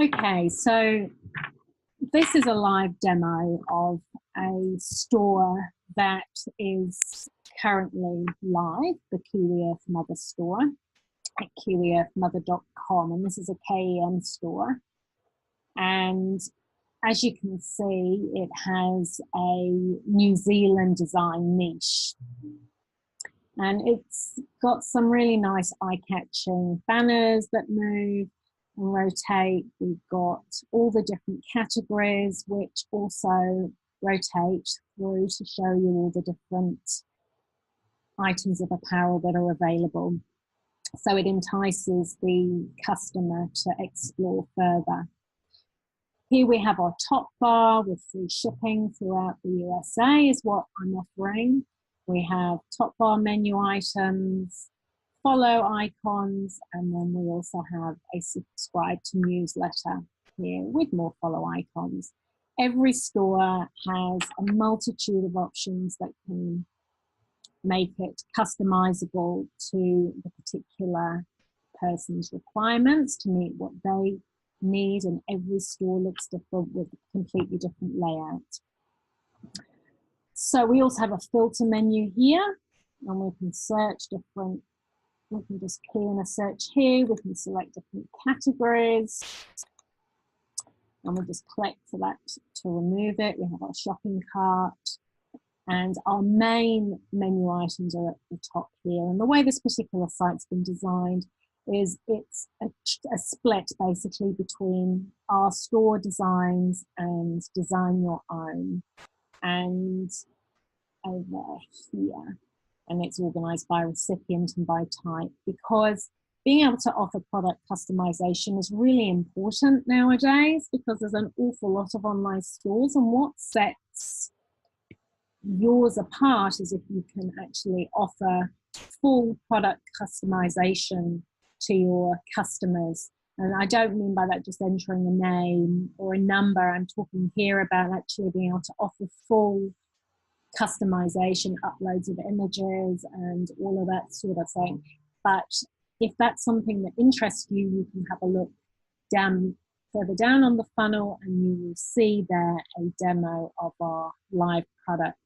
Okay, so this is a live demo of a store that is currently live, the Kiwi Earth Mother store at kiwiearthmother.com, and this is a KEM store. And as you can see, it has a New Zealand design niche. And it's got some really nice eye-catching banners that move and rotate. We've got all the different categories which also rotate through to show you all the different items of apparel that are available. So it entices the customer to explore further. Here we have our top bar with free shipping throughout the USA is what I'm offering. We have top bar menu items, follow icons, and then we also have a subscribe to newsletter here with more follow icons. Every store has a multitude of options that can make it customizable to the particular person's requirements to meet what they need, and every store looks different with a completely different layout. So we also have a filter menu here, and we can search different, we can just key in a search here, we can select different categories, and we just click for that to remove it. We have our shopping cart, and our main menu items are at the top here. And the way this particular site's been designed is it's a split basically between our store designs and design your own. And over here, and it's organized by recipient and by type, because being able to offer product customization is really important nowadays, because there's an awful lot of online stores, and what sets yours apart is if you can actually offer full product customization to your customers. And I don't mean by that just entering a name or a number. I'm talking here about actually being able to offer full customization, uploads of images and all of that sort of thing. But if that's something that interests you, you can have a look down further down on the funnel, and you will see there a demo of our live product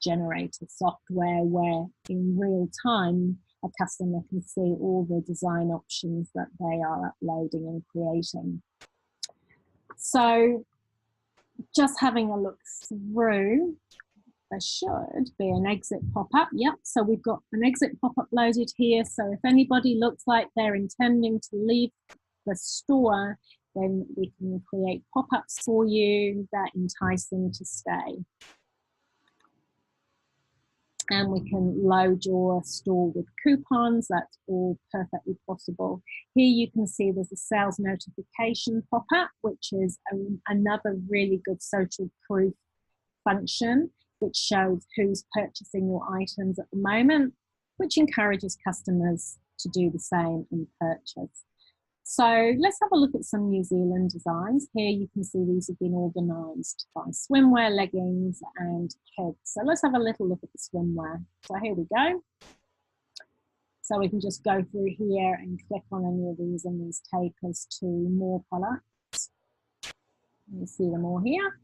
generator software, where in real time a customer can see all the design options that they are uploading and creating. So just having a look through, there should be an exit pop-up. Yep, so we've got an exit pop-up loaded here. So if anybody looks like they're intending to leave the store, then we can create pop-ups for you that entice them to stay. And we can load your store with coupons. That's all perfectly possible. Here you can see there's a sales notification pop-up, which is another really good social proof function, which shows who's purchasing your items at the moment, which encourages customers to do the same and purchase. So let's have a look at some New Zealand designs. Here you can see these have been organised by swimwear, leggings and kids. So let's have a little look at the swimwear. So here we go. So we can just go through here and click on any of these, and these take us to more products. You see them all here.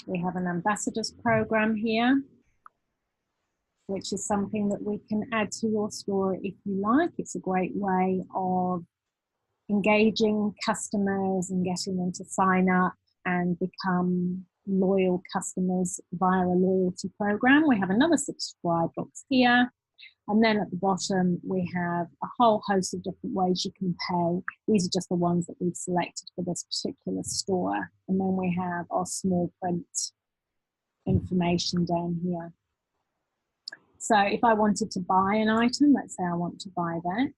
We have an ambassadors program here, which is something that we can add to your store if you like. It's a great way of engaging customers and getting them to sign up and become loyal customers via a loyalty program. We have another subscribe box here. And then at the bottom, we have a whole host of different ways you can pay. These are just the ones that we've selected for this particular store. And then we have our small print information down here. So if I wanted to buy an item, let's say I want to buy that.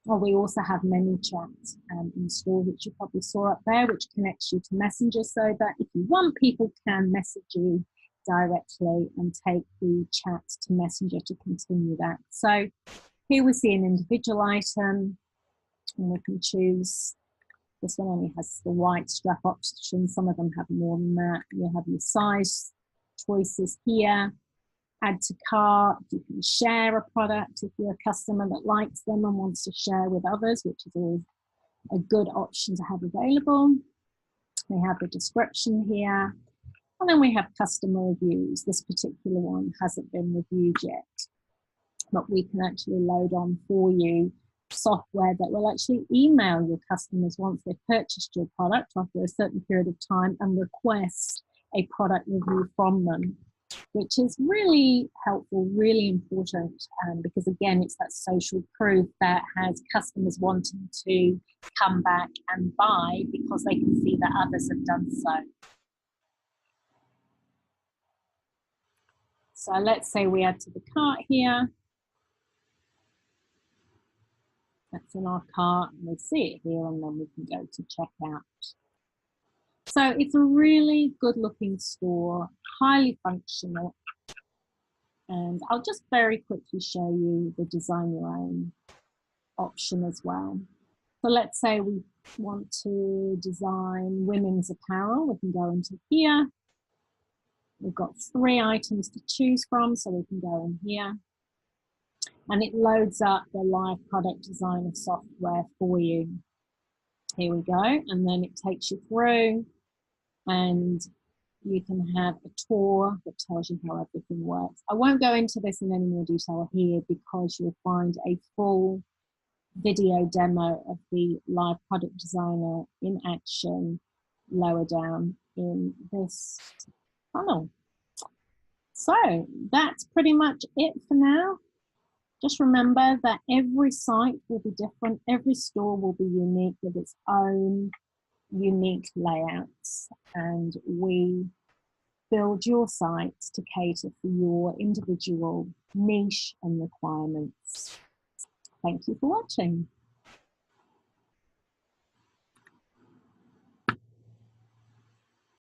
Or we also have ManyChat in store, which you probably saw up there, which connects you to Messenger, so that if you want, people can message you directly and take the chat to Messenger to continue that. So here we see an individual item, and we can choose. This one only has the white strap option. Some of them have more than that. You have your size choices here. Add to cart. You can share a product if you're a customer that likes them and wants to share with others, which is always a good option to have available. We have the description here, and then we have customer reviews. This particular one hasn't been reviewed yet, but we can actually load on for you software that will actually email your customers once they've purchased your product after a certain period of time and request a product review from them, which is really helpful, really important, because again, it's that social proof that has customers wanting to come back and buy because they can see that others have done so. So let's say we add to the cart here. That's in our cart, and we see it here, and then we can go to checkout. So it's a really good looking store, highly functional. And I'll just very quickly show you the design your own option as well. So let's say we want to design women's apparel. We can go into here. We've got 3 items to choose from, so we can go in here. And it loads up the live product designer software for you. Here we go, and then it takes you through, and you can have a tour that tells you how everything works. I won't go into this in any more detail here because you'll find a full video demo of the live product designer in action lower down in this funnel. So that's pretty much it for now. Just remember that every site will be different. Every store will be unique with its own unique layouts, and we build your sites to cater for your individual niche and requirements. Thank you for watching.